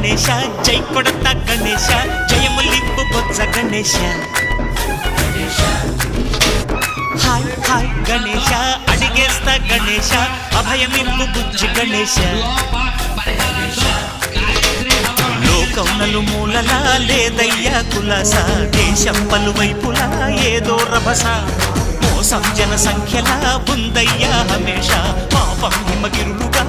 గణేశ జై కొడత గణేశ జయములింపు బొజ్జ Ganesha hi hi Ganesha అడిగేస్తా Ganesha అభయమింపు బుజ్జి గణేశ లోకౌనలు మూలలా లేదయ్యా కులాస దేశం పలువైపులా ఏదో రభస మోసం జన సంఖ్యలా ఉందయ్యా హమేష పాపం హిమగిరులుగా